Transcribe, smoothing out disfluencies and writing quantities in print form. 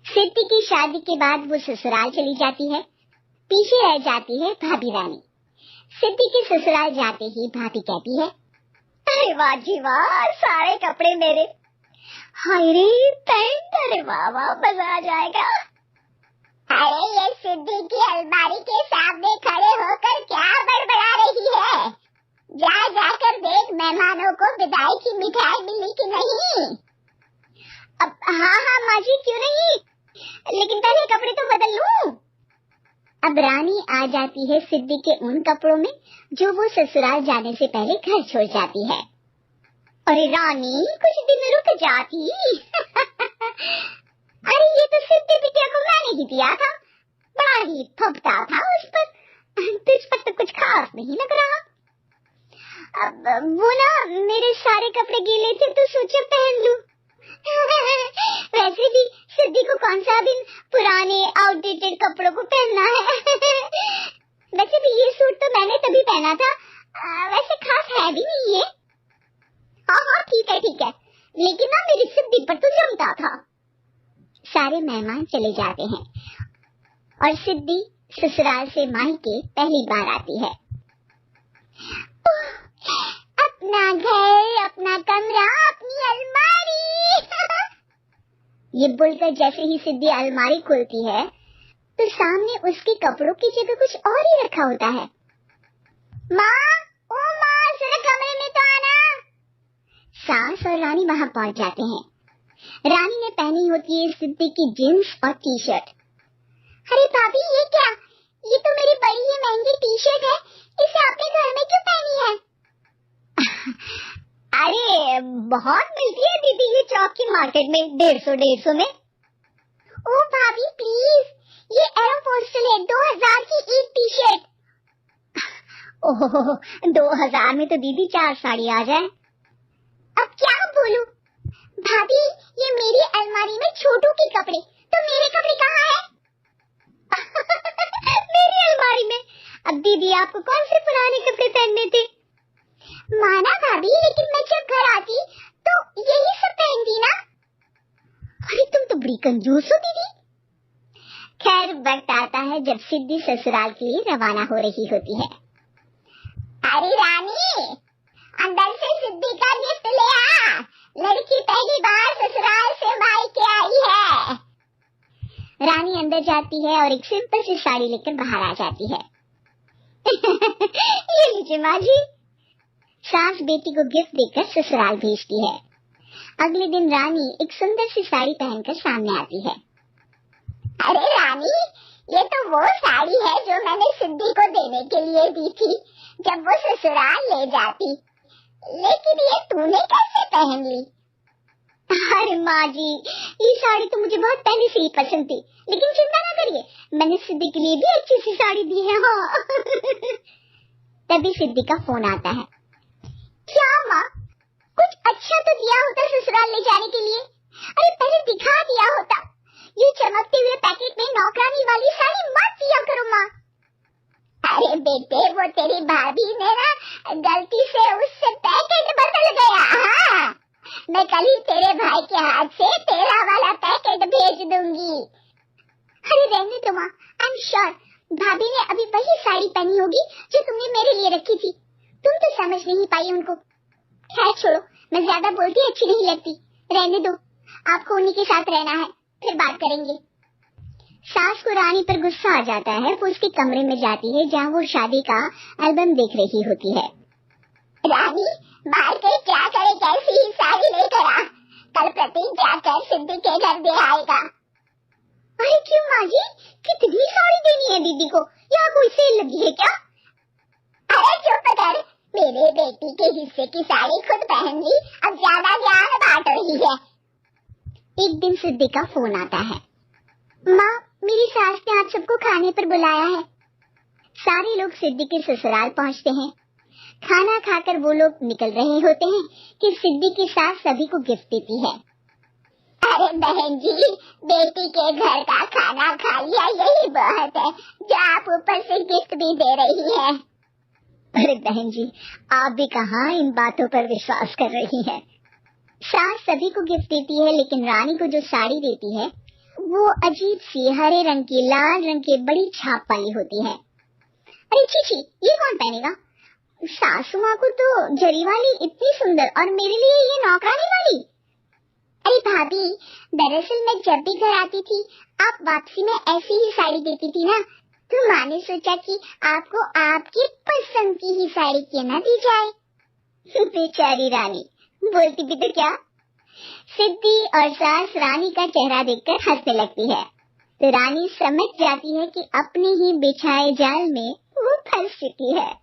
सिद्धि की शादी के बाद वो ससुराल चली जाती है। पीछे रह जाती है भाभी रानी। सिद्धि के ससुराल जाते ही भाभी कहती है, अरे वाह जी वाह, सारे कपड़े मेरे। हाय रे पैंट, अरे वाह वाह, मजा आ जाएगा। अरे ये सिद्धि की अलमारी के सामने खड़े होकर क्या बड़बड़ा रही है? जा जाकर देख मेहमानों को विदाई की मिठाई मिली कि नहीं। अब हाँ हाँ माँ जी, क्यों नहीं, लेकिन पहले कपड़े तो बदल लूं। अब रानी आ जाती है सिद्धि के उन कपड़ों में जो वो ससुराल जाने से पहले घर छोड़ जाती है। अरे रानी, कुछ दिन रुक जाती। अरे ये तो सिद्धि बिटिया को मैंने ही दिया था, बड़ा ही फबता था उस पर, तुझ पर तो कुछ खास नहीं लग रहा। अब वो ना मेरे सारे कपड़े गीले थे तो सोचा पहन लूं। वैसे भी सिद्धि को कौन सा दिन पुराने आउटडेटेड कपड़ों को पहनना है। वैसे भी ये सूट तो मैंने तभी पहना था, वैसे खास है भी नहीं ये। हाँ हाँ ठीक है, लेकिन ना मेरी सिद्धि पर तो जमता था। सारे मेहमान चले जाते हैं और सिद्धि ससुराल से मायके पहली बार आती है। अपना घर, अपना कमरा, अपनी अलमारी। ये बोलकर जैसे ही सिद्धि अलमारी खोलती है तो सामने उसके कपड़ों की जगह कुछ और ही रखा होता है। माँ, ओ माँ, जरा कमरे में तो आना। सास और रानी वहाँ पहुँच जाते हैं। रानी ने पहनी होती है सिद्धि की जींस और टी शर्ट। अरे भाभी, ये क्या? ये तो मेरी बड़ी ही महंगी टी शर्ट है, इसे आपने घर में क्यों पहनी है? अरे बहुत मिलती है दीदी ये चौक की मार्केट में, 150 में। ओ भाभी प्लीज, ये एयरपोस्टल है, 2000 की एक टी शर्ट। ओह, 2000 में तो दीदी 4 साड़ी आ जाए। अब क्या बोलूं भाभी, ये मेरी अलमारी में छोटू के कपड़े, तो मेरे कपड़े कहाँ है? मेरी अलमारी में। अब दीदी आपको कौन से पुराने कपड़े पहनने थे? माना भाभी, लेकिन मैं जब घर आती तो यही सब पहनती ना। अरे तुम तो बड़ी कंजूस हो दीदी। खैर वक्त आता है जब सिद्धि ससुराल के लिए रवाना हो रही होती है। अरे रानी, अंदर से सिद्धि का गिफ्ट ले आ, लड़की पहली बार ससुराल से मायके आई है। रानी अंदर जाती है और एक सिंपल सी साड़ी लेकर बाहर आ जाती है। ये लीजिए माँ जी। सास बेटी को गिफ्ट देकर ससुराल भेजती है। अगले दिन रानी एक सुंदर सी साड़ी पहनकर सामने आती है। अरे रानी, ये तो वो साड़ी है जो मैंने सिद्धि को देने के लिए दी थी जब वो ससुराल ले जाती, लेकिन ये तूने कैसे पहन ली? अरे माँ जी, ये साड़ी तो मुझे बहुत पहले से ही पसंद थी, लेकिन चिंता ना करिए, मैंने सिद्धि के लिए भी अच्छी सी साड़ी दी है। हाँ। तभी सिद्धि का फोन आता है। क्या माँ, कुछ अच्छा तो दिया होता ससुराल ले जाने के लिए। अरे पहले दिखा दिया होता। ये चमकते हुए पैकेट में नौकरानी वाली साड़ी मत दिया करो माँ। अरे बेटे, वो तेरी भाभी ने ना गलती से उससे पैकेट बदल गया। हाँ, मैं कल ही तेरे भाई के हाथ से तेरा वाला पैकेट भेज दूंगी। अरे रहने दो माँ, आई एम श्योर भाभी ने अभी वही साड़ी पहनी होगी जो तुमने मेरे लिए रखी थी। तुम तो समझ नहीं पाई उनको। खैर छोड़ो, मैं ज्यादा बोलती अच्छी नहीं लगती, रहने दो, आपको उन्हीं के साथ रहना है, फिर बात करेंगे। सास को रानी पर गुस्सा आ जाता है। वो उसके कमरे में जाती है जहाँ वो शादी का एल्बम देख रही होती है। रानी, मार्केट जाकर एक ऐसी ही साड़ी लेकर आ, कल प्रतीक जाकर सिद्धि के घर दे आएगा। अरे क्यों माँ जी, कितनी साड़ी देनी है दीदी को, यहाँ कोई सेल लगी है क्या? अरे चुप कर, मेरे बेटी के हिस्से की साड़ी खुद पहन ली, अब ज्यादा ज्ञान बांट रही है। एक दिन सिद्धि का फोन आता है। माँ, मेरी सास ने आप सबको खाने पर बुलाया है। सारे लोग सिद्धि के ससुराल पहुँचते हैं। खाना खाकर वो लोग निकल रहे होते हैं कि सिद्धि की सास सभी को गिफ्ट देती है। अरे बहन जी, बेटी के घर का खाना खा लिया, यही बहुत है, जो आप ऊपर से गिफ्ट भी दे रही है। अरे बहन जी, आप भी कहाँ इन बातों पर विश्वास कर रही हैं। सास सभी को गिफ्ट देती है, लेकिन रानी को जो साड़ी देती है वो अजीब सी हरे रंग की, लाल रंग की बड़ी छाप वाली होती है। अरे छी, ये कौन पहनेगा? सासू माँ को तो जरी वाली इतनी सुंदर, और मेरे लिए ये नौकरानी वाली। अरे भाभी, दरअसल मैं जब भी घर आती थी आप वापसी में ऐसी ही साड़ी देती थी ना, तो माँ ने सोचा कि आपको आपकी पसंद की ही साड़ी क्यों ना दी जाए। बेचारी रानी, बोलती भी तो क्या। सिद्धि और सास रानी का चेहरा देखकर हंसने लगती है, तो रानी समझ जाती है कि अपने ही बिछाए जाल में वो फंस चुकी है।